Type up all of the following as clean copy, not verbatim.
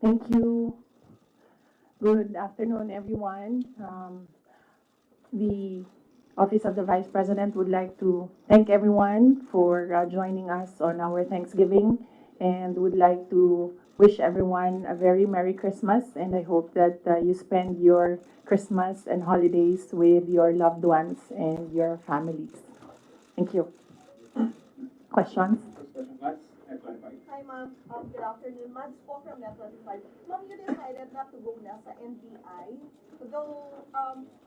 Thank you. Good afternoon, everyone. The Office of the Vice President would like to thank everyone for joining us on our Thanksgiving and would like to wish everyone a very Merry Christmas. And I hope that you spend your Christmas and holidays with your loved ones and your families. Thank you. Questions? Hi, ma'am. Good afternoon. Mads po from Net25. Ma'am, you decided not to go na sa NBI. Though,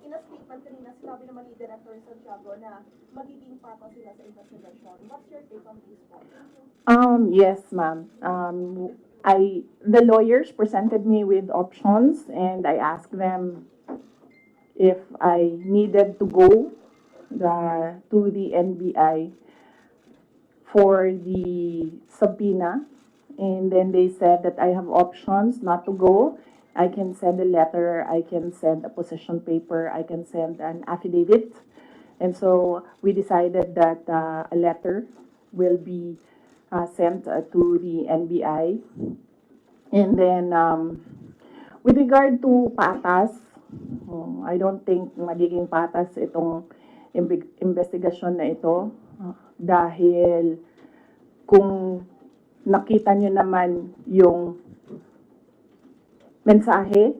in a statement kanina, sinabi naman ni Director Santiago na magiging patas sila sa investigation. What's your take on this po? Yes, ma'am. The lawyers presented me with options, and I asked them if I needed to go to the NBI for the subpoena, and then they said that I have options not to go. I can send a letter, I can send a position paper, I can send an affidavit. And so we decided that a letter will be sent to the NBI. And then with regard to patas, I don't think magiging patas itong investigasyon na ito dahil kung nakita nyo naman yung mensahe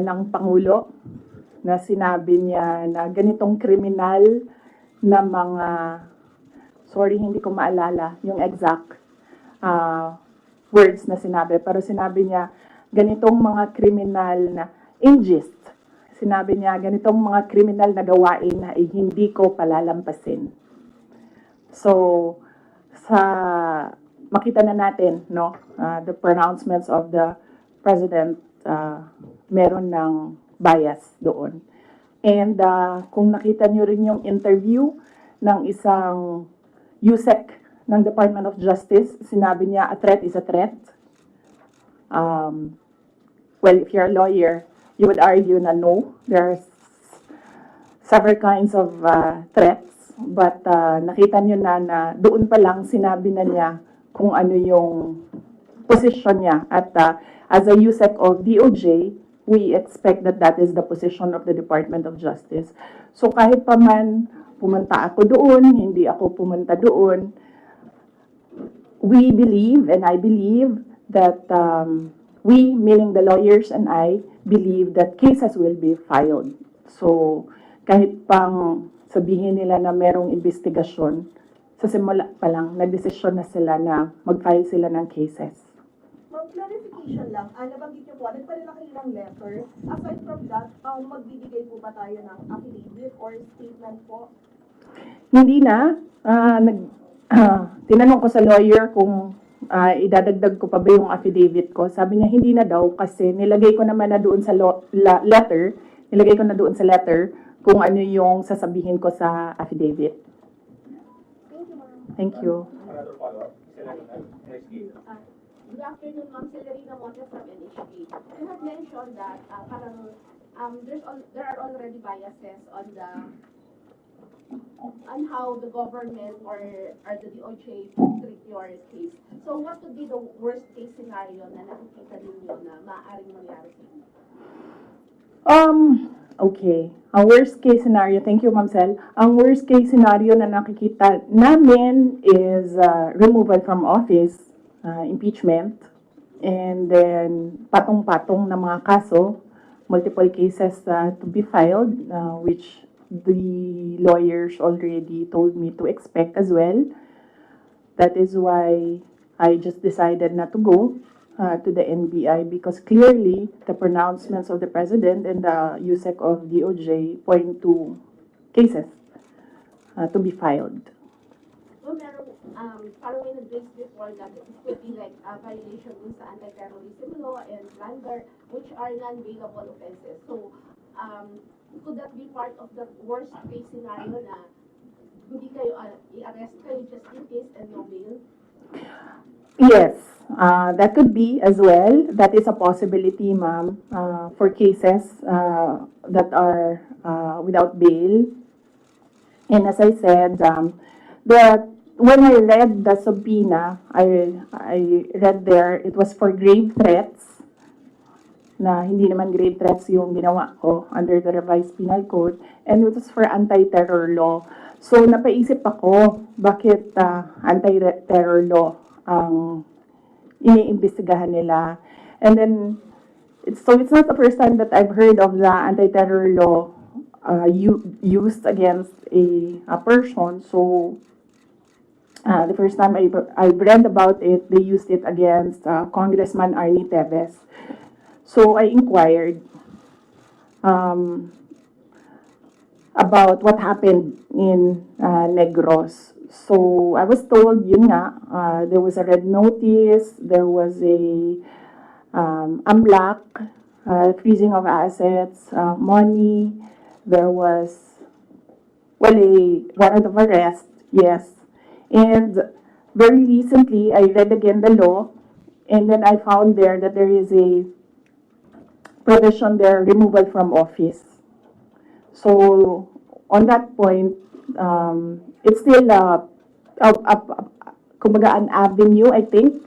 ng Pangulo na sinabi niya na ganitong kriminal na mga, sorry hindi ko maalala yung exact words na sinabi, pero sinabi niya ganitong mga kriminal na ingest. Sinabi niya ganitong mga kriminal na gawain na hindi ko palalampasin. So, makita na natin, no, the pronouncements of the President, meron ng bias doon. And kung nakita nyo rin yung interview ng isang USEC ng Department of Justice, sinabi niya, a threat is a threat. Well, if you're a lawyer, you would argue na no, there's several kinds of threats. But nakita nyo na doon pa lang sinabi na niya kung ano yung position niya. At as a USEC of DOJ, we expect that that is the position of the Department of Justice. So kahit pa man pumunta ako doon, hindi ako pumunta doon, we believe, and I believe, that we, meaning the lawyers and I, believe that cases will be filed. So kahit pang sabihin nila na merong investigasyon, sa simula pa lang, nagdesisyon na sila na mag-file sila ng cases. Ma'am, clarification lang. Nabanggit niyo po, nagpadala kayo ng letter. Aside from that, magbibigay po ba tayo ng affidavit or statement po? Hindi na. Tinanong ko sa lawyer kung idadagdag ko pa ba yung affidavit ko. Sabi niya, hindi na daw kasi nilagay ko naman na doon sa letter, kung ano yung sasabihin ko sa affidavit. Thank you, ma'am. Thank you. Another follow-up. Good afternoon, Ma'am Celerina Monte from NHK. You have mentioned that parang there are already biases on how the government or the DOJ treat your case. So what would be the worst case scenario na nakikita ninyo na maaaring mangyari sa inyo? Okay. Ang worst case scenario, thank you, Ma'am Sel. Ang worst case scenario na nakikita namin is removal from office, impeachment, and then patong-patong na mga kaso, multiple cases to be filed, which the lawyers already told me to expect as well. That is why I just decided not to go to the NBI because clearly the pronouncements of the President and the USEC of DOJ point to cases to be filed. So parang may nag-raise before that it could be like a violation dun sa anti-terrorism law and plunder, which are non-bailable offenses. So could that be part of the worst case scenario na hindi kayo i-arrest kayo just in case and no bail? Yes, that could be as well. That is a possibility, ma'am, for cases that are without bail. And as I said, when I read the subpoena, I read there it was for grave threats na hindi naman grave threats yung ginawa ko under the revised penal code, and it was for anti-terror law. So napaisip ako, bakit anti-terror law ang iniimbestigahan nila? And then, it's not the first time that I've heard of the anti-terror law used against a person. So the first time I read about it, they used it against Congressman Arnie Teves. So I inquired about what happened in Negros. So I was told, yun nga, there was a red notice, there was a AMLAC, freezing of assets, money, there was, well, a warrant of arrest, yes. And very recently, I read again the law, and then I found there that there is a provision there, removal from office. So on that point, it's still kumbaga an avenue, I think,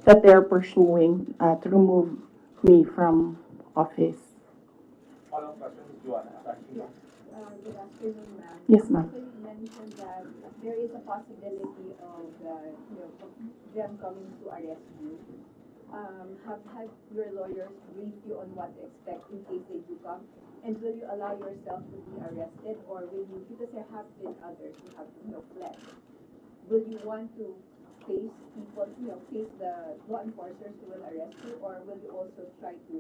that they're pursuing to remove me from office. Follow-up question, Joanna. Good afternoon, ma'am. Yes, ma'am. So you mentioned that there is a possibility of of them coming to arrest you. Have your lawyers briefed you on what to expect in case they do come? And will you allow yourself to be arrested, or will you, because there have been others who have fled, will you want to face people, face the law enforcers who will arrest you, or will you also try to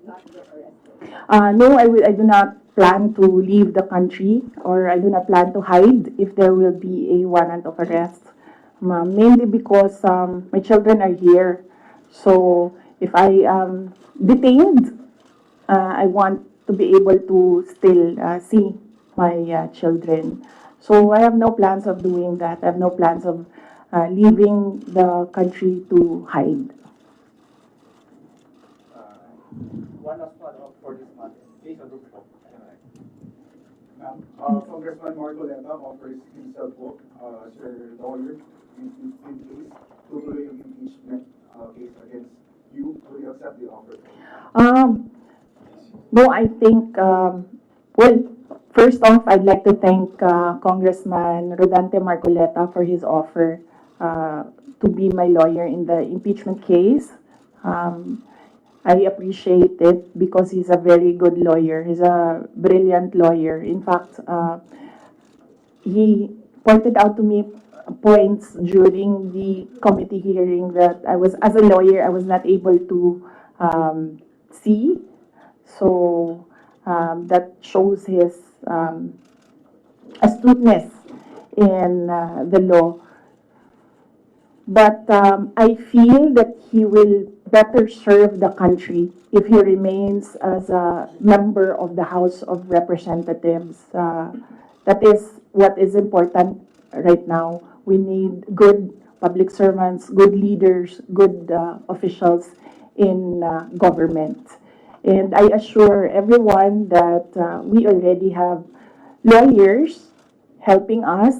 not get arrested? No, I do not plan to leave the country, or I do not plan to hide if there will be a warrant of arrest. Mainly because my children are here. So if I am detained, I want to be able to still see my children. So I have no plans of doing that. I have no plans of leaving the country to hide. One last follow-up for this month. Please, Adolfo. Ma'am, Congressman Marcoleta offers himself as your lawyer in case tutuloy yung impeachment case against you. Will you accept the offer? No, I think, well, first off, I'd like to thank Congressman Rodante Marcoleta for his offer to be my lawyer in the impeachment case. I appreciate it because he's a very good lawyer. He's a brilliant lawyer. In fact, he pointed out to me points during the committee hearing that as a lawyer, I was not able to see. So that shows his astuteness in the law. But I feel that he will better serve the country if he remains as a member of the House of Representatives. That is what is important right now. We need good public servants, good leaders, good officials in government. And I assure everyone that we already have lawyers helping us.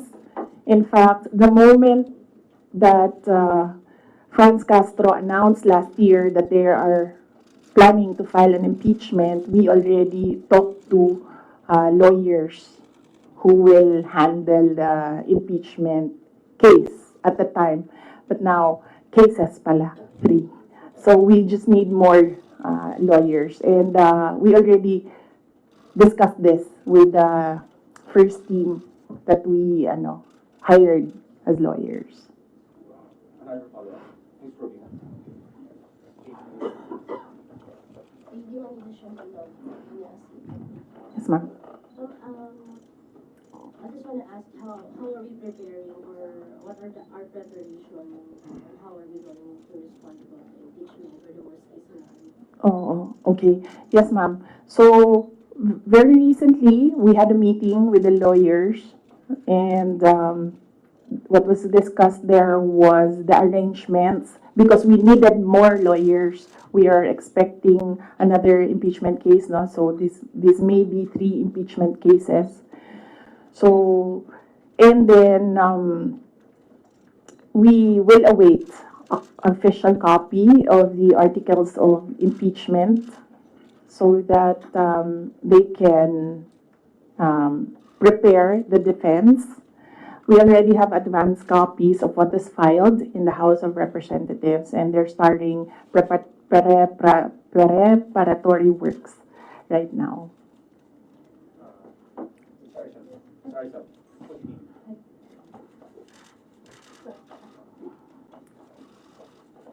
In fact, the moment that Franz Castro announced last year that they are planning to file an impeachment, we already talked to lawyers who will handle the impeachment case at the time. But now, cases pala, 3. So we just need more lawyers. And we already discussed this with the first team that we hired as lawyers. Another follow-up. Please, Robina. You want to share the law? Yes, ma'am. So, I just want to ask how are we preparing, or what are our preparation, and how are we going to respond to the impeachment or the worst case scenario? Oh, okay. Yes, ma'am. So, very recently, we had a meeting with the lawyers, and what was discussed there was the arrangements, because we needed more lawyers. We are expecting another impeachment case now, so this may be 3 impeachment cases. So, and then we will await official copy of the articles of impeachment so that they can prepare the defense. We already have advanced copies of what is filed in the House of Representatives, and they're starting preparatory works right now. Sorry, sir.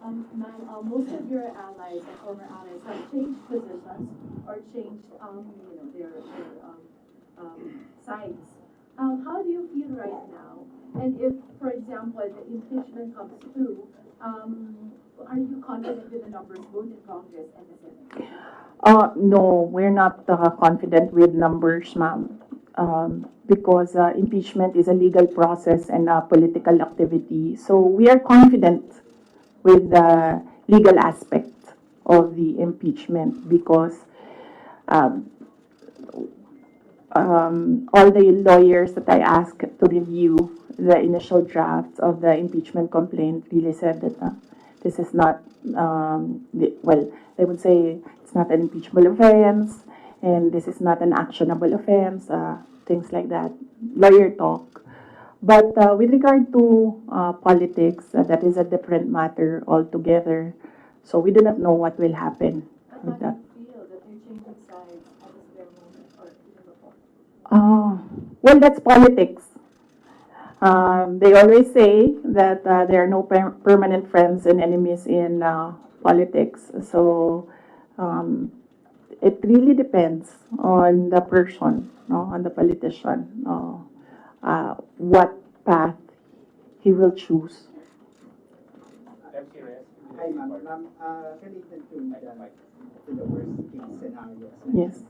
Ma'am, most of your allies and former allies have changed positions or changed, their sides. How do you feel right now? And if, for example, the impeachment comes through, are you confident with the numbers both in Congress and the Senate? No, we're not confident with numbers, ma'am, because impeachment is a legal process and a political activity. So we are confident with the legal aspect of the impeachment because all the lawyers that I asked to review the initial draft of the impeachment complaint really said that this is not, well, they would say it's not an impeachable offense and this is not an actionable offense, things like that, lawyer talk. But with regard to politics, that is a different matter altogether. So we do not know what will happen with that. How do you feel that you're changing sides at this very moment or even before? Well, that's politics. They always say that there are no permanent friends and enemies in politics. So it really depends on the person, no, on the politician, what path he will choose. Hi, ma'am. Related to the worst case scenarios. Yes.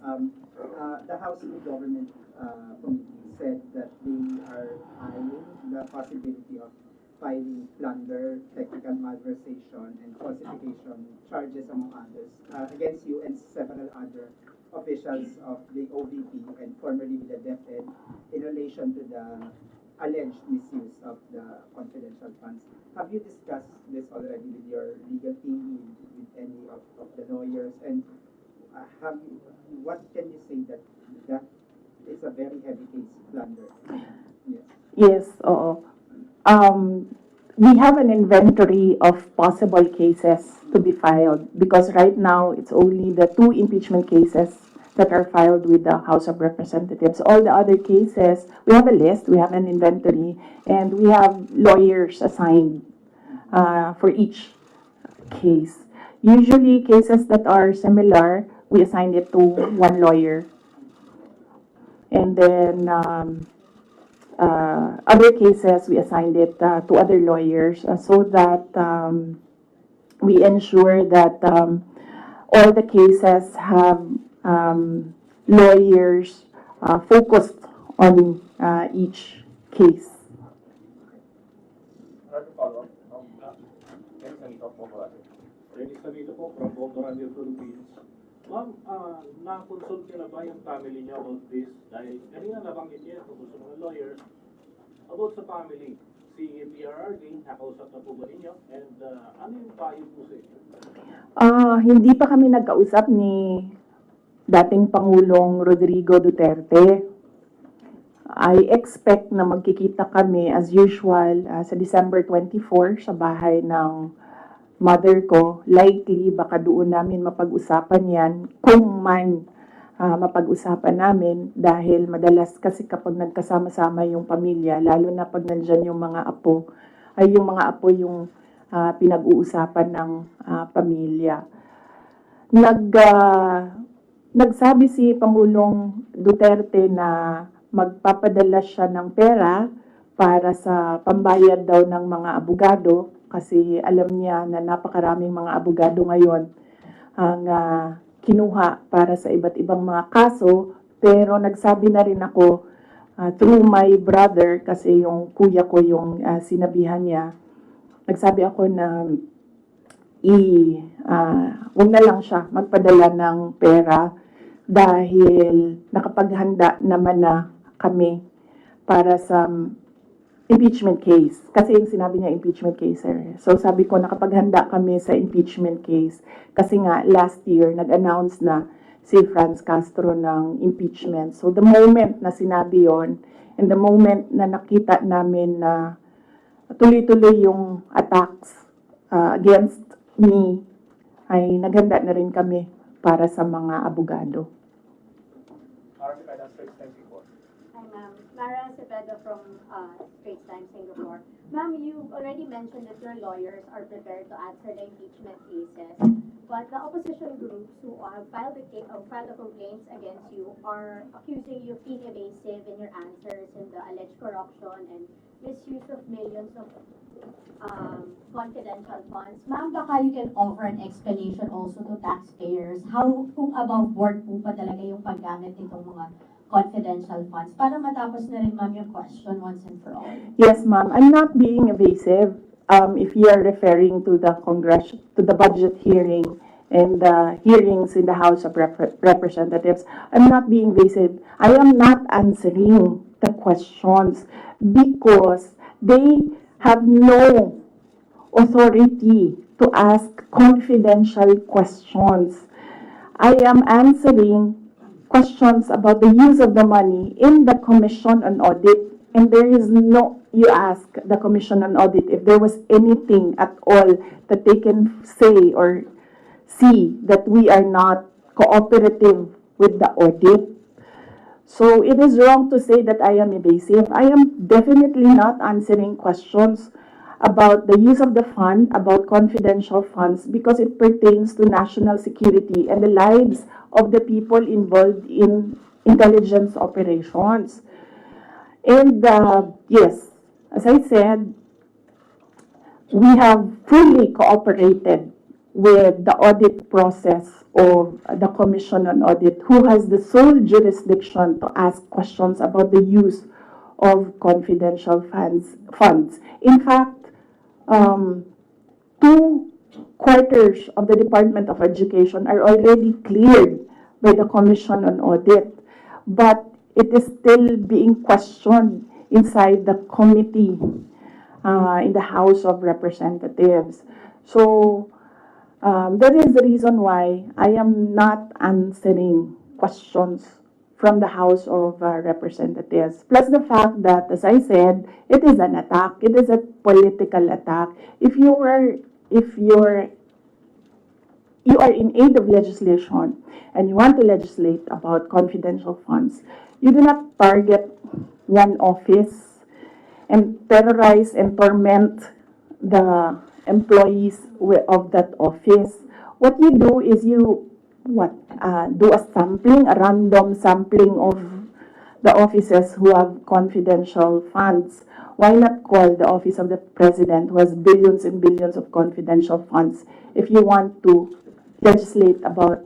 The House and Government Committee said that they are eyeing the possibility of filing plunder, technical malversation, and falsification charges, among others, against you and several other officials of the OVP and formerly with the DepEd in relation to the alleged misuse of the confidential funds. Have you discussed this already with your legal team, with any of the lawyers, and what can you say that is a very heavy case plunder? Yes. Yes, oo. We have an inventory of possible cases to be filed because right now it's only the 2 impeachment cases that are filed with the House of Representatives. All the other cases, we have a list, we have an inventory, and we have lawyers assigned for each case. Usually, cases that are similar, we assign it to one lawyer. And then other cases, we assigned it to other lawyers so that we ensure that all the cases have lawyers focused on each case. Another follow-up. Dennis Savito po from Bombo Radio Philippines. Ma'am, na-consult niyo na ba yung family niyo about this? Dahil kanina nabanggit niya tungkol sa mga lawyers about sa family. Si PRRD, nakausap na po ba ninyo? And ano yung payo po sa inyo? Hindi pa kami nagkausap ni dating Pangulong Rodrigo Duterte. I expect na magkikita kami as usual sa December 24 sa bahay ng mother ko. Likely, baka doon namin mapag-usapan yan kung man mapag-usapan namin dahil madalas kasi kapag nagkasama-sama yung pamilya, lalo na pag nandyan yung mga apo, ay yung mga apo yung pinag-uusapan ng pamilya. Nagsabi si Pangulong Duterte na magpapadala siya ng pera para sa pambayad daw ng mga abogado kasi alam niya na napakaraming mga abogado ngayon ang kinuha para sa iba't ibang mga kaso. Pero nagsabi na rin ako through my brother kasi yung kuya ko yung sinabihan niya. Nagsabi ako na huwag na lang siya magpadala ng pera dahil nakapaghanda naman na kami para sa impeachment case. Kasi yung sinabi niya impeachment case, sir. So sabi ko, nakapaghanda kami sa impeachment case. Kasi nga, last year, nag-announce na si Franz Castro ng impeachment. So the moment na sinabi yon, and the moment na nakita namin na tuloy-tuloy yung attacks against me, ay naghanda na rin kami para sa mga abogado. Marami ka ng Straits Times report. Hi, ma'am. Mara Cepeda from Straits Times, Singapore. Ma'am, you already mentioned that your lawyers are prepared to answer the impeachment cases, but the opposition groups who have filed the complaints against you are accusing you of being evasive in your answers in the alleged corruption and misuse of millions of confidential funds. Ma'am, baka you can offer an explanation also to taxpayers how kung above board po pa talaga yung paggamit nitong mga confidential funds para matapos na rin ma'am yung question once and for all. Yes, ma'am. I'm not being evasive. If you are referring to the budget hearing and the hearings in the House of Representatives, I'm not being evasive. I am not answering the questions because they have no authority to ask confidential questions. I am answering questions about the use of the money in the Commission on Audit, and there is no, you ask the Commission on Audit if there was anything at all that they can say or see that we are not cooperative with the audit. So it is wrong to say that I am evasive. I am definitely not answering questions about the use of the fund, about confidential funds, because it pertains to national security and the lives of the people involved in intelligence operations. And yes, as I said, we have fully cooperated with the audit process of the Commission on Audit, who has the sole jurisdiction to ask questions about the use of confidential funds. In fact, 2 quarters of the Department of Education are already cleared by the Commission on Audit, but it is still being questioned inside the committee in the House of Representatives. So that is the reason why I am not answering questions from the House of Representatives. Plus the fact that, as I said, it is an attack. It is a political attack. If you are in aid of legislation and you want to legislate about confidential funds, you do not target one office and terrorize and torment the employees of that office. What you do is you do a sampling, a random sampling of the offices who have confidential funds. Why not call the office of the president, who has billions and billions of confidential funds, if you want to legislate about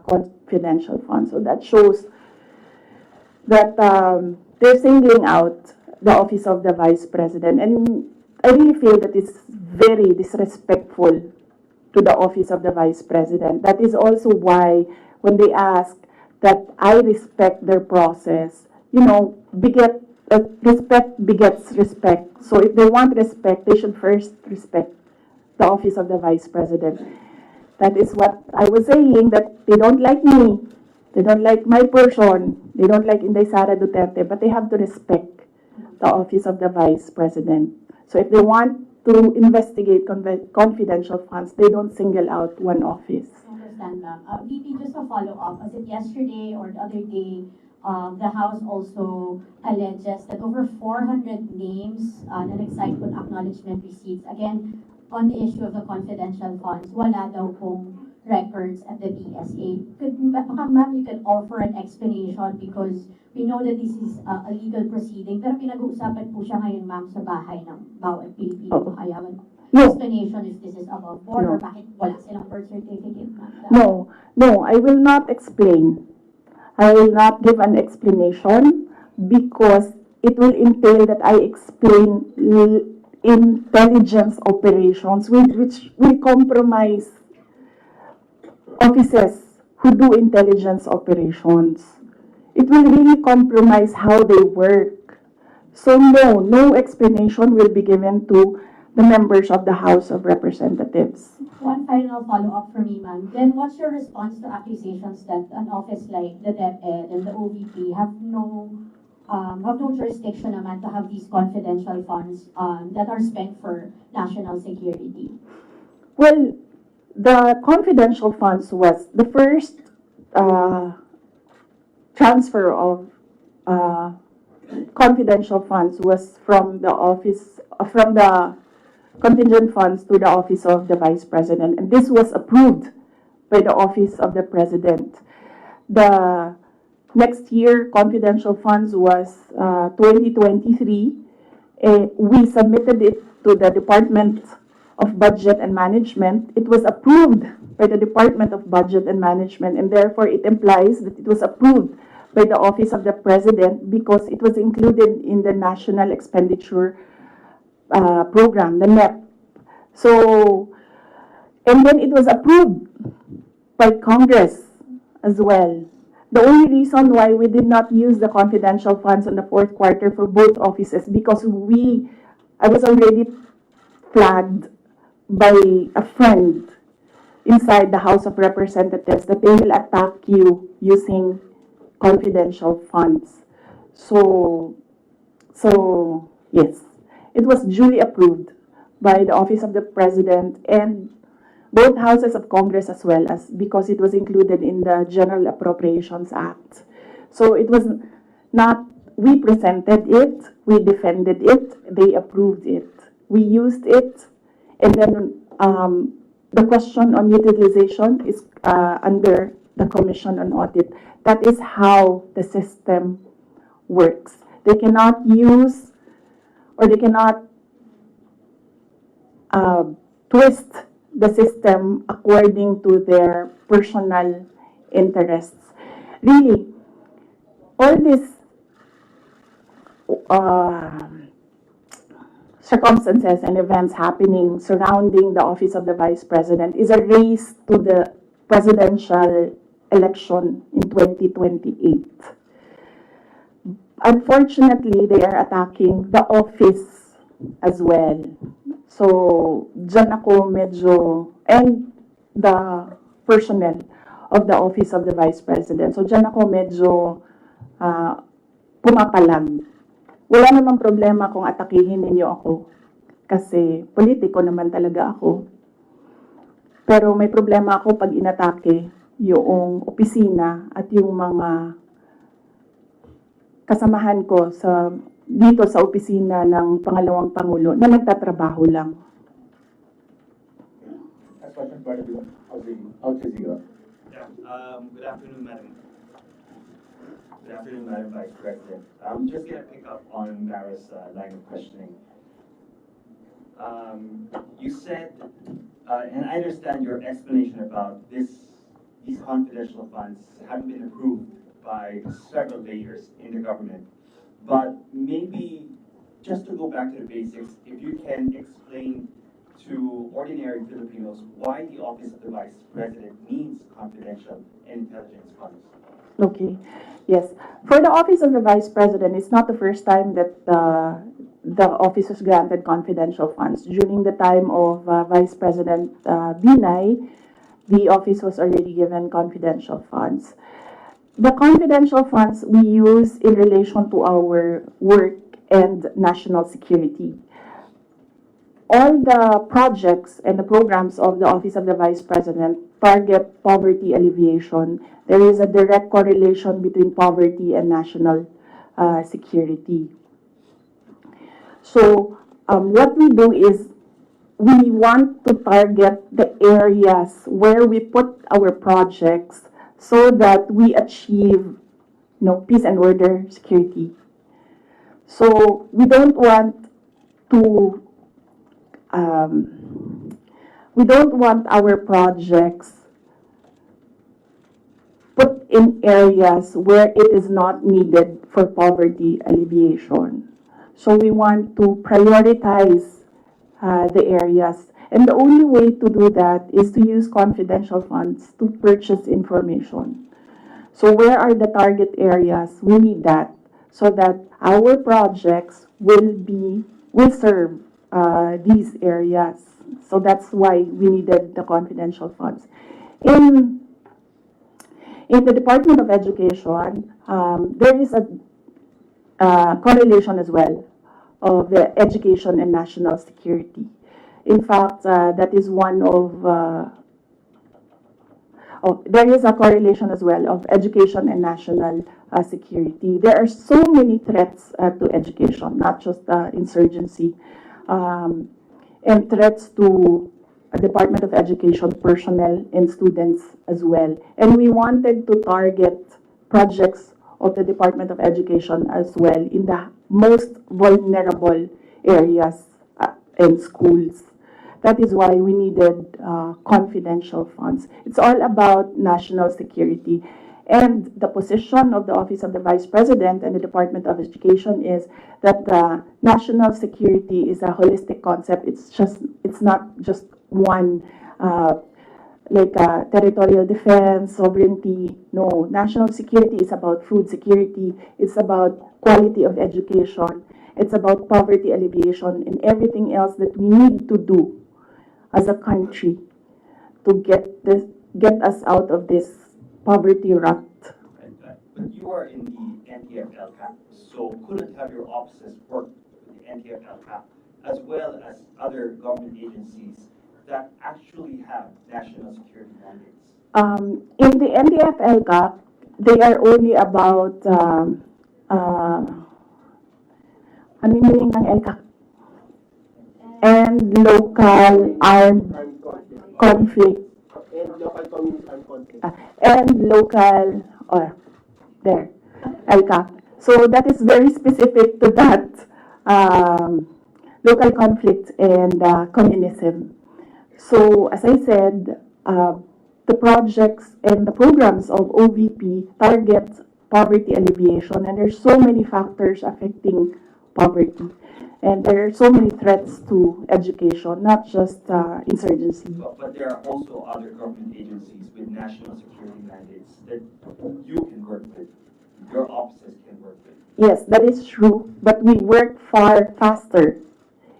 confidential funds? So that shows that they're singling out the office of the vice president. And I really feel that it's very disrespectful to the office of the vice president. That is also why when they ask that I respect their process, respect begets respect. So if they want respect, they should first respect the office of the vice president. That is what I was saying, that they don't like me, they don't like my person, they don't like Inday Sara Duterte, but they have to respect the office of the vice president. So if they want to investigate confidential funds, they don't single out one office. I understand, ma'am. VP, just a follow-up. Was it yesterday or the other day, the House also alleges that over 400 names na nag-cite on acknowledgement receipts, again, on the issue of the confidential funds, wala daw pong records at the BSA. Ma'am, you can offer an explanation because we know that this is a legal proceeding, pero pinag-uusapan po siya ngayon, ma'am, sa bahay ng bawat Pilipino. Kaya explanation if this is above board or bakit wala silang birth certificate, ma'am. No, I will not explain. I will not give an explanation because it will entail that I explain intelligence operations which will compromise officers who do intelligence operations. It will really compromise how they work. So no explanation will be given to the members of the House of Representatives. One final follow-up for me, ma'am. Then what's your response to accusations that an office like the DepEd and the OVP have no jurisdiction naman to have these confidential funds that are spent for national security? Well, the confidential funds was the first transfer of confidential funds was from the office, from the contingent funds to the office of the Vice President, and this was approved by the office of the President. The next year confidential funds was 2023. We submitted it to the Department of Budget and Management. It was approved by the Department of Budget and Management, and therefore it implies that it was approved by the Office of the President because it was included in the National Expenditure Program, the NEP. So, and then it was approved by Congress as well. The only reason why we did not use the confidential funds in the fourth quarter for both offices because I was already flagged by a friend inside the House of Representatives that they will attack you using confidential funds. So yes, it was duly approved by the Office of the President and both houses of Congress as well as because it was included in the General Appropriations Act. So it was not, we presented it, we defended it, they approved it. We used it, and then the question on utilization is under the Commission on Audit. That is how the system works. They cannot use or they cannot twist the system according to their personal interests. Really, all these circumstances and events happening surrounding the office of the Vice President is a race to the presidential election in 2028. Unfortunately, they are attacking the office as well. So, dyan ako medyo, and the personnel of the office of the Vice President. So, dyan ako medyo pumapalag. Wala namang problema kung atakihin ninyo ako. Kasi politiko naman talaga ako. Pero may problema ako pag inatake yung opisina at yung mga kasamahan ko dito sa opisina ng pangalawang Pangulo na nagtatrabaho lang. Next question, part of Al Jazeera. Yeah, good afternoon, Madam. Good afternoon, Madam Vice President. I'm just going to pick up on Mara's line of questioning. You said, and I understand your explanation about these confidential funds haven't been approved by several layers in the government. But maybe just to go back to the basics, if you can explain to ordinary Filipinos why the Office of the Vice President needs confidential and intelligence funds. Okay, yes. For the Office of the Vice President, it's not the first time that the office was granted confidential funds. During the time of Vice President Binay, the office was already given confidential funds. The confidential funds we use in relation to our work and national security. All the projects and the programs of the Office of the Vice President target poverty alleviation. There is a direct correlation between poverty and national security. So what we do is we want to target the areas where we put our projects so that we achieve peace and order, security. So we don't want to our projects put in areas where it is not needed for poverty alleviation. So we want to prioritize the areas. And the only way to do that is to use confidential funds to purchase information. So where are the target areas? We need that. so that our projects will serve these areas. So that's why we needed the confidential funds. In in the Department of Education, there is a correlation as well of the education and national security. In fact, that is one of there is a correlation as well of education and national security. There are so many threats to education, not just insurgency, and threats to Department of Education personnel and students as well. And we wanted to target projects of the Department of Education as well in the most vulnerable areas and schools. That is why we needed confidential funds. It's all about national security. And the position of the Office of the Vice President and the Department of Education is that national security is a holistic concept. It's not just one, territorial defense, sovereignty. No, national security is about food security. It's about quality of education. It's about poverty alleviation and everything else that we need to do as a country to get us out of this poverty rut. But you are in the NTF-LCAP, so couldn't have your offices work with the NTF-LCAP as well as other government agencies that actually have national security mandates? In the NDF-LCAP, they are only about ano yung meaning ng LCAP? And local armed conflict. And local community armed conflict. And local, there, LCAP. So that is very specific to that local conflict and communism. So as I said, the projects and the programs of OVP target poverty alleviation, and there's so many factors affecting poverty. And there are so many threats to education, not just insurgency. But there are also other government agencies with national security mandates that you can work with, your offices can work with. Yes, that is true, but we work far faster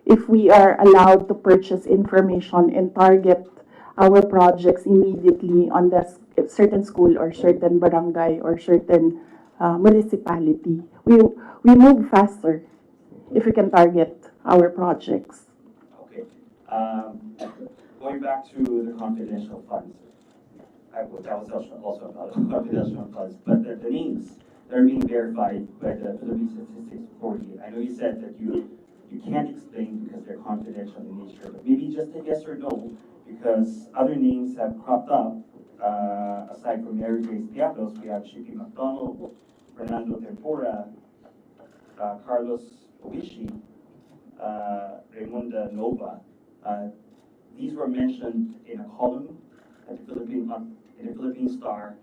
if we are allowed to purchase information and target our projects immediately on the certain school or certain barangay or certain municipality. We move faster if we can target our projects. Okay. Going back to the confidential funds, that was also about confidential funds, but the names that are being verified by the Philippine Statistics Authority, I know you said that you can't explain because they're confidential in nature, but maybe just a yes or no, because other names have cropped up. Aside from Mary Grace Piatos, we have Shippy McDonald, Fernando Tempora, Carlos Oishi, Raymunda Nova. These were mentioned in a column at the Philippine Star,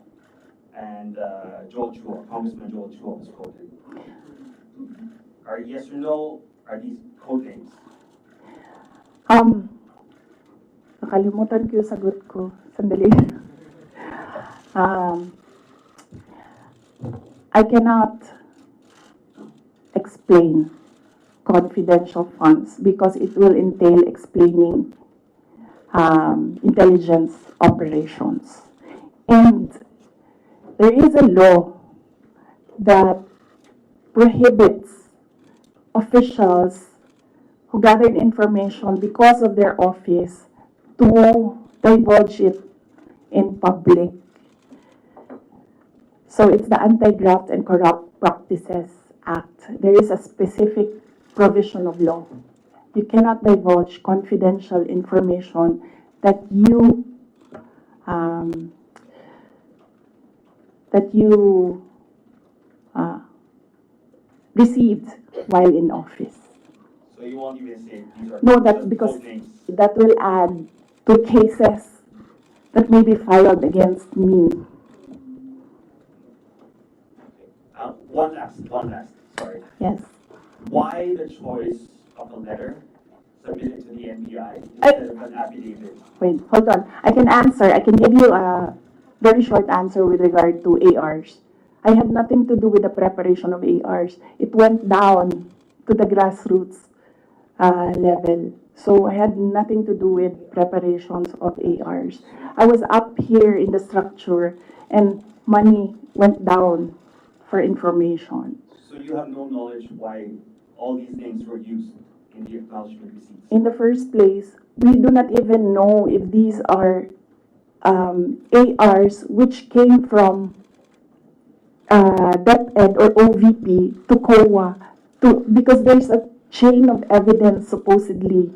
and Joel Chua, Congressman Joel Chua was quoted. Are yes or no, are these code names? Nakalimutan ko yung sagot ko. Sandali. I cannot explain confidential funds because it will entail explaining intelligence operations. And there is a law that prohibits officials who gathered information because of their office to divulge it in public. So it's the Anti-Graft and Corrupt Practices Act. There is a specific provision of law. You cannot divulge confidential information that you received while in office. So you won't even say these are No, that's because code names. that will add to cases that may be filed against me. One last, sorry. Yes. Why the choice of a letter submitted to the NBI instead of an affidavit? Wait, hold on. I can answer. I can give you a very short answer with regard to ARs. I had nothing to do with the preparation of ARs. It went down to the grassroots level. So I had nothing to do with preparations of ARs. I was up here in the structure and money went down for information. So you have no knowledge why all these names were used in the acknowledgement receipts? In the first place, we do not even know if these are ARs which came from DepEd or OVP to COA because there's a chain of evidence supposedly.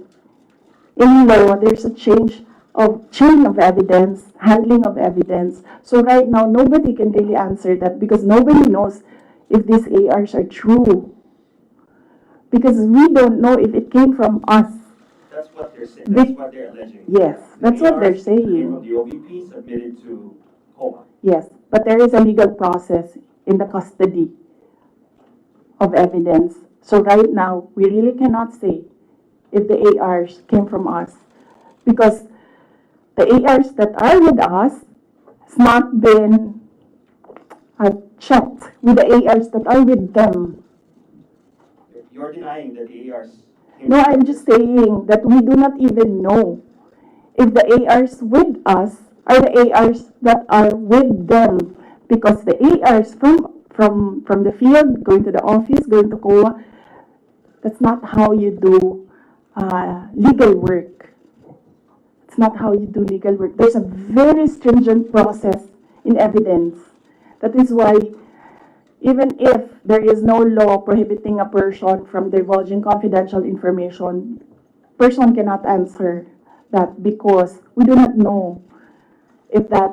In law, there's a chain of evidence, handling of evidence. So right now, nobody can really answer that because nobody knows if these ARs are true. Because we don't know if it came from us. That's what they're saying. That's what they're alleging. Yes, that's what they're ARs came saying. from the OVP submitted to COA. Yes, but there is a legal process in the custody of evidence. So right now, we really cannot say if the ARs came from us because the ARs that are with us has not been checked with the ARs that are with them. You're denying that the ARs came No, from I'm just saying that we do not even know if the ARs with us are the ARs that are with them because the ARs from the field going to the office, going to COA, that's not how you do legal work. It's not how you do legal work. There's a very stringent process in evidence. That is why even if there is no law prohibiting a person from divulging confidential information, person cannot answer that because we do not know if that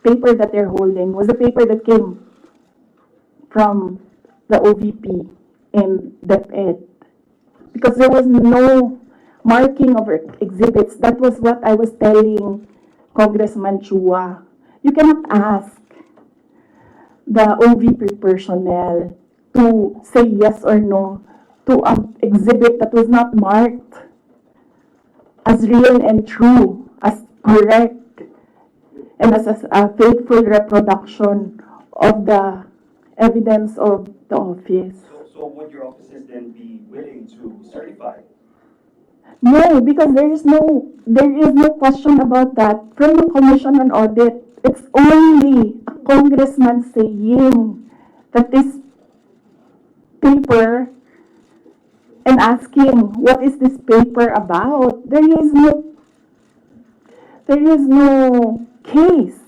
paper that they're holding was the paper that came from the OVP and DepEd. Because there was no marking of exhibits. That was what I was telling Congressman Chua. You cannot ask the OVP personnel to say yes or no to an exhibit that was not marked as real and true, as correct, and as a faithful reproduction of the evidence of the office. So would your offices then be willing to certify? No, because there is no question about that. From the Commission on Audit, it's only a congressman saying that this paper and asking what is this paper about. There is no case.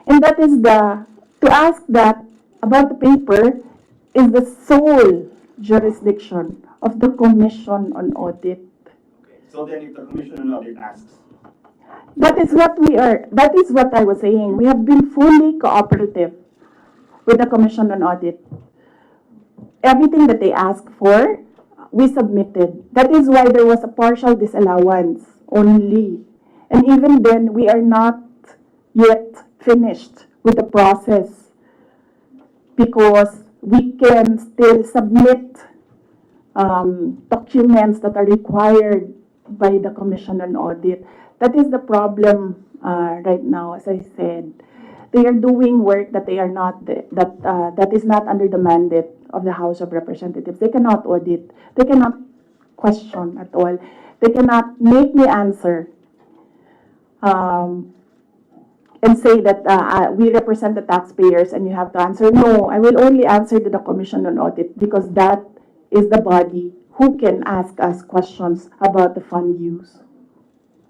And that is to ask that about the paper is the sole jurisdiction of the Commission on Audit. Okay. So then if the Commission on Audit asks, That is what I was saying. We have been fully cooperative with the Commission on Audit. Everything that they asked for, we submitted. That is why there was a partial disallowance only. And even then, we are not yet finished with the process because we can still submit documents that are required by the Commission on Audit. That is the problem right now, as I said. They are doing work that they are not that is not under the mandate of the House of Representatives. They cannot audit. They cannot question at all. They cannot make me answer and say that we represent the taxpayers and you have to answer. No, I will only answer to the Commission on Audit because that is the body who can ask us questions about the fund use.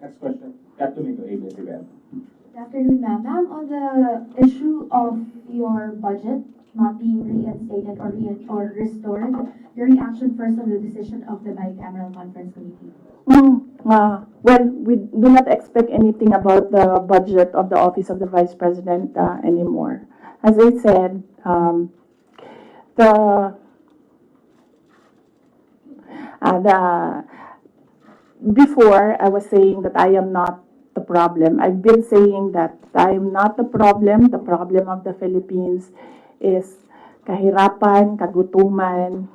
Next question. Got to make the ABS event. Good afternoon, ma'am. Ma'am, on the issue of your budget not being reinstated or restored, your reaction first on the decision of the bicameral conference committee. Well, we do not expect anything about the budget of the Office of the Vice President anymore. As I said, before I was saying that I am not the problem. I've been saying that I am not the problem. The problem of the Philippines is kahirapan, kagutuman,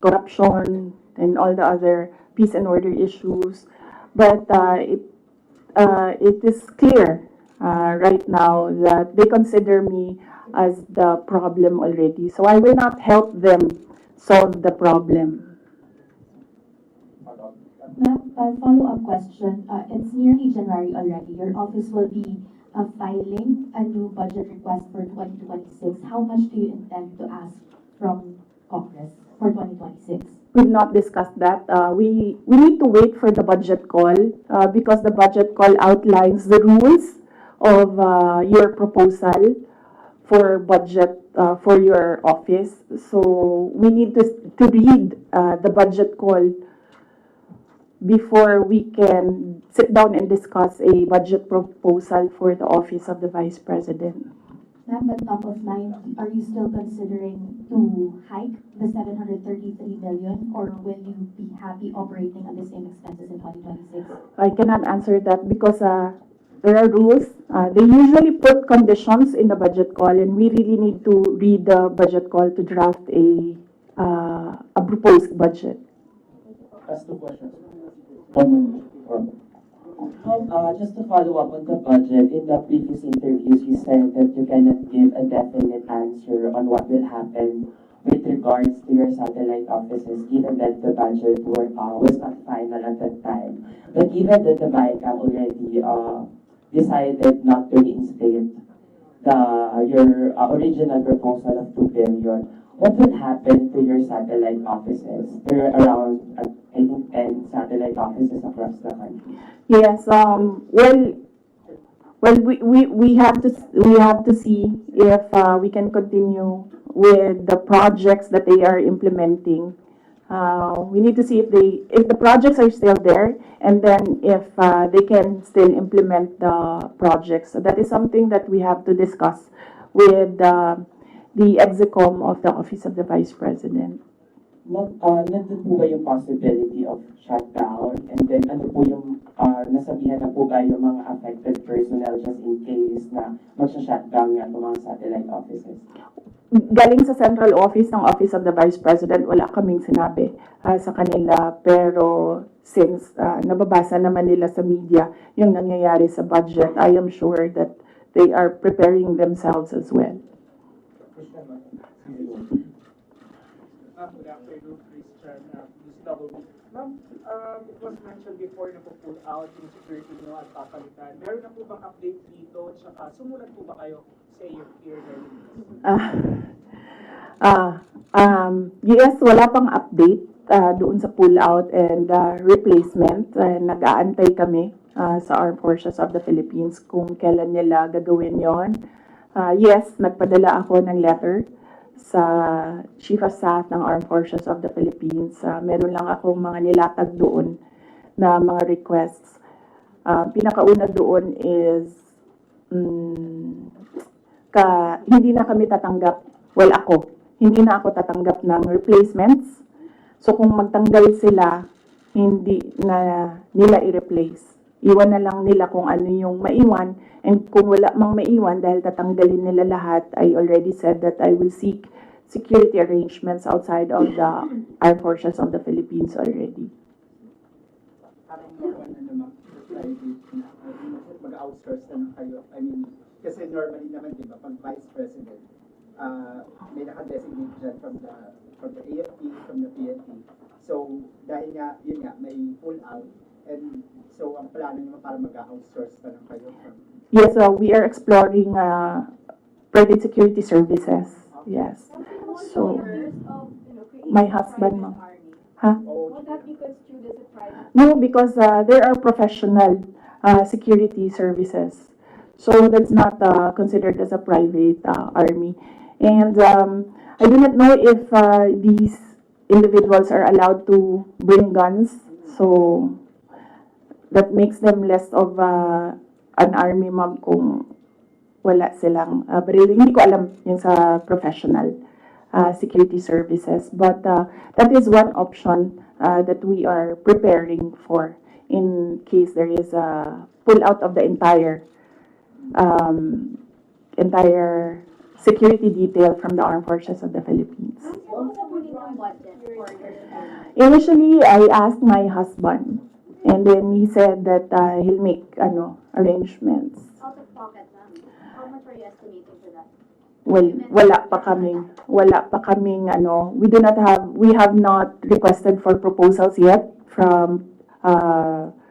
corruption, and all the other peace and order issues. But it is clear right now that they consider me as the problem already. So I will not help them solve the problem. Ma'am, a follow-up question. It's nearly January already. Your office will be filing a new budget request for 2026. How much do you intend to ask from Congress for 2026? We've not discussed that. We need to wait for the budget call because the budget call outlines the rules of your proposal for budget for your office. So we need to read the budget call before we can sit down and discuss a budget proposal for the office of the Vice President. Ma'am, but top of mind, are you still considering to hike the 733 million, or will you be happy operating on the same expenses in 2026? I cannot answer that because there are rules. They usually put conditions in the budget call, and we really need to read the budget call to draft a proposed budget. Ask two questions. Just to follow up on the budget, in the previous interviews, you said that you cannot give a definite answer on what will happen with regards to your satellite offices, given that the budget was not final at that time. But given that the MICA already decided not to reinstate your original proposal of 2 billion, what will happen to your satellite offices? There are around, I think, 10 satellite offices across the country. Yes. Well, we have to see if we can continue with the projects that they are implementing. We need to see if the projects are still there, and then if they can still implement the projects. So that is something that we have to discuss with the execom of the Office of the Vice President. Nandun po ba yung possibility of shutdown? And then ano po yung nasabihan na po ba yung mga affected personnel just in case na magsha-shutdown nga itong mga satellite offices? Galing sa central office ng Office of the Vice President, wala kaming sinabi sa kanila. Pero since nababasa naman nila sa media yung nangyayari sa budget, I am sure that they are preparing themselves as well. Good afternoon, Christian. Ma'am, it was mentioned before na po-pull out yung security nyo at papalitan. Meron na po bang update dito? Tsaka sumulat po ba kayo sa your peer Yes, wala pang update doon sa pull out and replacement. Nag-aantay kami sa Armed Forces of the Philippines kung kailan nila gagawin yon. Yes, nagpadala ako ng letter sa Chief of Staff ng Armed Forces of the Philippines. Meron lang akong mga nilatag doon na mga requests. Pinakauna doon is hindi na kami tatanggap, hindi na ako tatanggap ng replacements. So kung magtanggal sila, hindi na nila i-replace. Iwan na lang nila kung ano yung maiwan. And kung wala mang maiwan dahil tatanggalin nila lahat, I already said that I will seek security arrangements outside of the Armed Forces of the Philippines already. Mag-outsource na kayo. I mean, kasi normally naman, di ba, pag Vice President, may naka-designate dyan from the AFP, from the PNP. So, dahil nga, yun nga, may pull out. And so, ang plano nyo para mag-outsource na lang kayo from... Yes, we are exploring private security services. Yes. So, my husband, ma'am. Huh? Would that be construed as a private? No, because there are professional security services. So that's not considered as a private army. And I do not know if these individuals are allowed to bring guns. So that makes them less of an army, ma'am, kung wala silang baril. Hindi ko alam yung sa professional security services. But that is one option that we are preparing for in case there is a pull out of the entire security detail from the Armed Forces of the Philippines. Initially, I asked my husband, and then he said that he'll make arrangements. Out of pocket. estimating for that? Well, wala pa kaming we have not requested for proposals yet from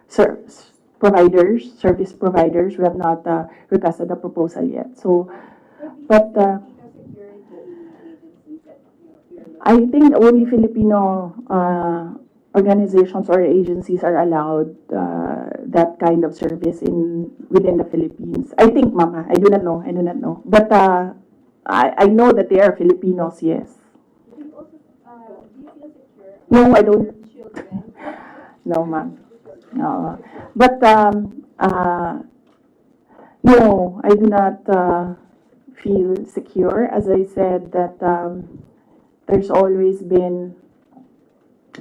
service providers. We have not requested a proposal yet. So, but I think only Filipino organizations or agencies are allowed that kind of service within the Philippines. I think, Mama. I do not know. But I know that they are Filipinos, yes. Do you feel secure No, I don't. about your children? No, ma'am. No. But, no, I do not feel secure. As I said, that there's always been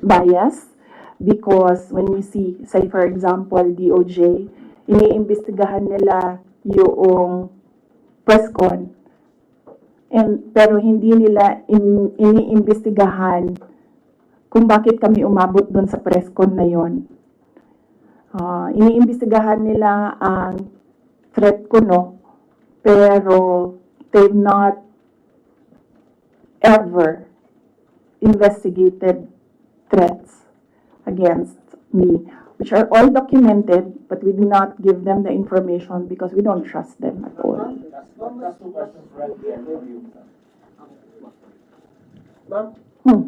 bias because when we see, say for example, DOJ, iniimbestigahan nila yung press con. Pero hindi nila iniimbestigahan kung bakit kami umabot doon sa press con na yon. Iniimbestigahan nila ang threat ko, no? Pero they've not ever investigated threats against me, which are all documented, but we do not give them the information because we don't trust them at all. Last two questions right there for you. Ma'am,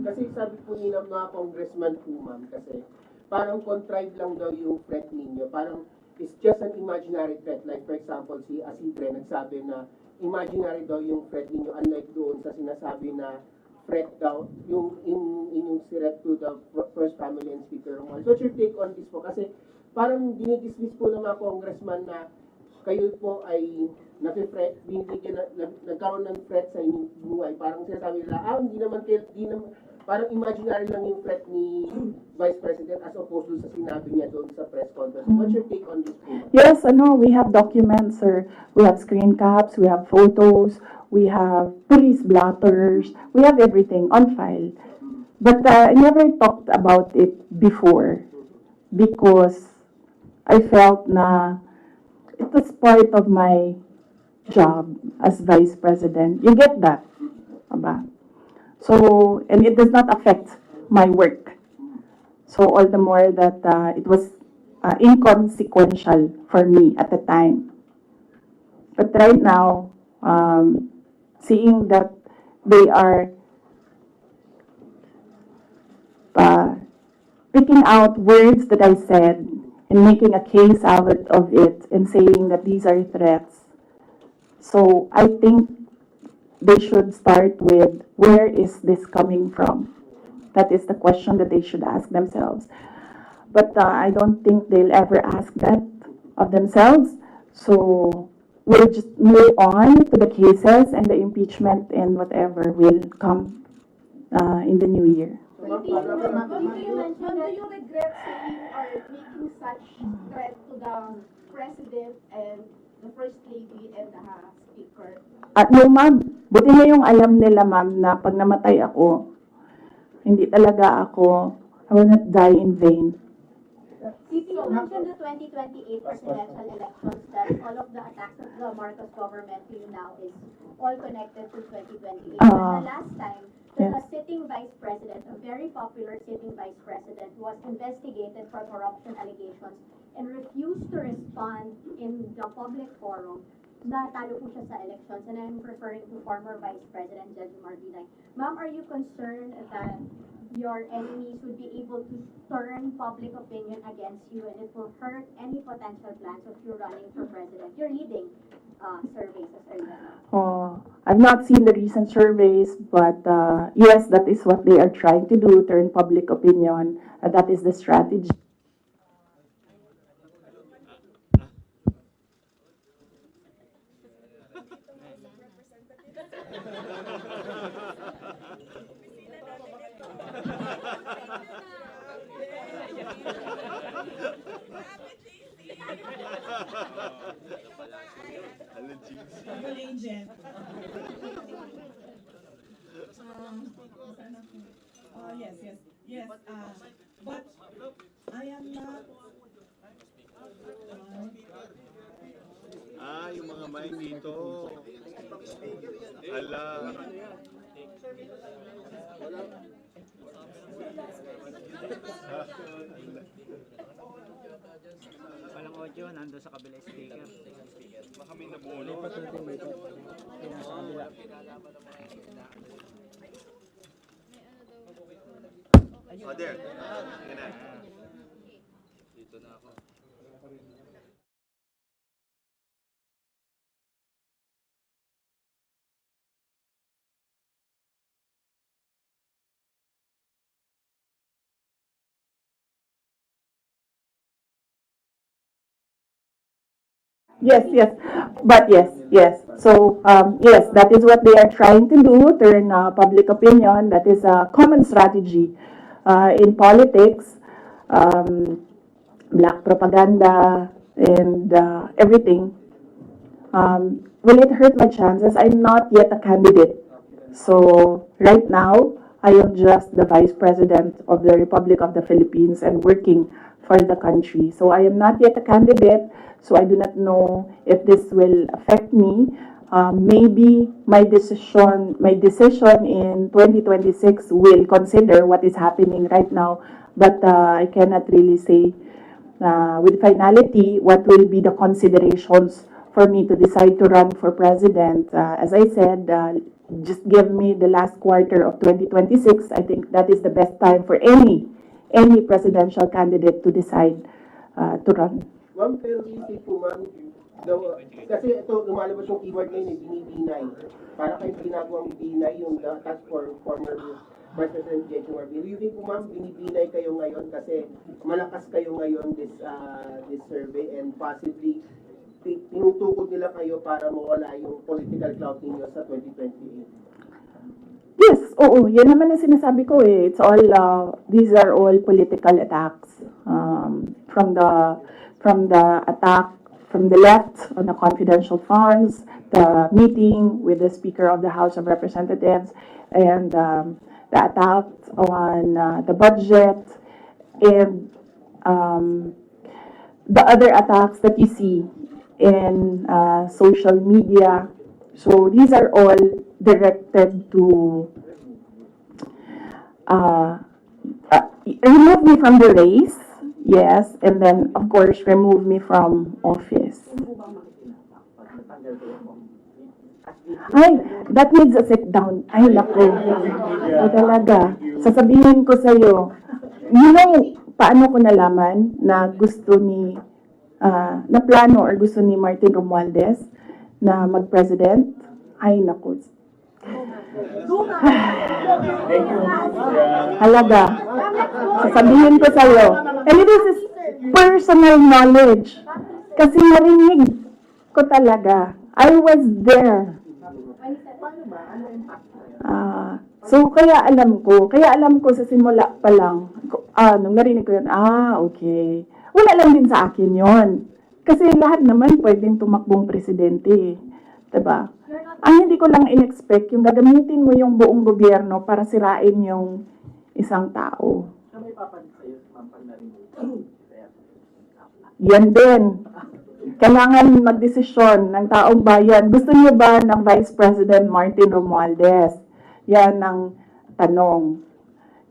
kasi sabi po ni ng mga congressman po, ma'am, kasi parang contrived lang daw yung threat ninyo. Parang it's just an imaginary threat. Like for example, si Asidre nagsabi na imaginary daw yung threat ninyo, unlike doon sa sinasabi na threat daw, yung threat to the first family and Speaker Romuald. So what's your take on this po? Kasi parang dinidismiss po ng mga congressman na kayo po ay nagkaroon ng threat sa inyong buhay. Parang sinasabi nila, parang imaginary lang yung threat ni Vice President as opposed to sa sinabi niya doon sa press conference. What's your take on this? Yes, we have documents, sir. We have screen caps, we have photos, we have police blotters, we have everything on file. But I never talked about it before because I felt na it was part of my job as Vice President. You get that? Aba? So, and it does not affect my work. So, all the more that it was inconsequential for me at the time. But right now, seeing that they are picking out words that I said and making a case out of it and saying that these are threats. So I think they should start with, where is this coming from? That is the question that they should ask themselves. But I don't think they'll ever ask that of themselves. So we'll just move on to the cases and the impeachment and whatever will come in the new year. Do you regret saying or making such threat to the President and the First Lady and the Speaker? No, ma'am. Buti na yung alam nila, ma'am, na pag namatay ako, hindi talaga ako, I will not die in vain. You mentioned the 2028 presidential elections, that all of the attacks of the Marcos government to you now is all connected to 2028. But the last time, the sitting vice president, a very popular sitting vice president, was investigated for corruption allegations and refused to respond in the public forum. Natalo po siya sa elections, and I'm referring to former Vice President Judge Marvinay. Ma'am, are you concerned that your enemies would be able to turn public opinion against you and it will hurt any potential plans of you running for president? You're leading surveys as earlier. I've not seen the recent surveys, but yes, that is what they are trying to do, turn public opinion. That is the strategy. Yes. But I am not. Yung mga mic dito. Walang audio, nando sa kabila speaker. Baka may nabuno. Oh, there. Yan na. Dito na ako. Yes, yes, but yes. So, yes, that is what they are trying to do, turn public opinion. That is a common strategy in politics, black propaganda, and everything. Will it hurt my chances? I'm not yet a candidate. So, right now, I am just the Vice President of the Republic of the Philippines and working for the country. So, I am not yet a candidate, so I do not know if this will affect me. Maybe my decision in 2026 will consider what is happening right now, but I cannot really say with finality what will be the considerations for me to decide to run for president. As I said, just give me the last quarter of 2026. I think that is the best time for any presidential candidate to decide to run. Ma'am, pero isip po ma'am, kasi ito lumalabas yung keyword ngayon, binibinay. Para kayong ginagawang binay yung task for former Vice President J.J. Marbil. You think po ma'am, binibinay kayo ngayon kasi malakas kayo ngayon this survey and possibly tinutukod nila kayo para mawala yung political clout ninyo sa 2028? Yes, oo, yan naman ang sinasabi ko eh. It's all, these are all political attacks. From the attack from the left on the confidential funds, the meeting with the Speaker of the House of Representatives, and the attack on the budget, and the other attacks that you see in social media. So these are all directed to remove me from the race, yes, and then of course remove me from office. Ay, that needs a sit down. Ay, naku. So talaga, sasabihin ko sa'yo, you know, paano ko nalaman na gusto ni, na plano or gusto ni Martin Romualdez na mag-president? Ay, naku. Halaga. Sasabihin ko sa'yo. And this is personal knowledge. Kasi narinig ko talaga. I was there. So, kaya alam ko sa simula pa lang, nung narinig ko yun, okay. Wala lang din sa akin yon. Kasi lahat naman pwedeng tumakbong presidente. Diba? Ang hindi ko lang in-expect, yung gagamitin mo yung buong gobyerno para sirain yung isang tao. Yan din. Kailangan magdesisyon ng taong bayan. Gusto niyo ba ng Vice President Martin Romualdez? Yan ang tanong.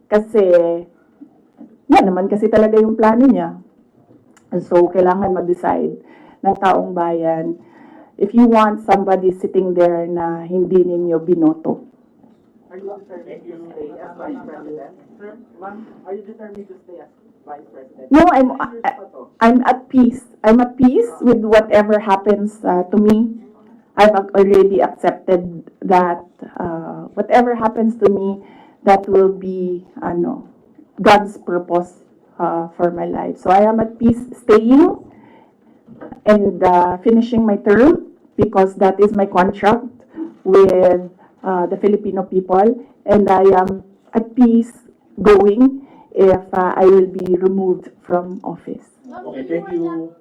Kasi, yan naman kasi talaga yung plano niya. So, kailangan mag-decide ng taong bayan if you want somebody sitting there na hindi ninyo binoto. Are you determined to stay as Vice President? Sir, ma'am, are you determined to stay as Vice President? No, I'm at peace. I'm at peace with whatever happens to me. I've already accepted that whatever happens to me, that will be God's purpose for my life. So I am at peace staying and finishing my term because that is my contract with the Filipino people, and I am at peace going if I will be removed from office. Okay, thank you.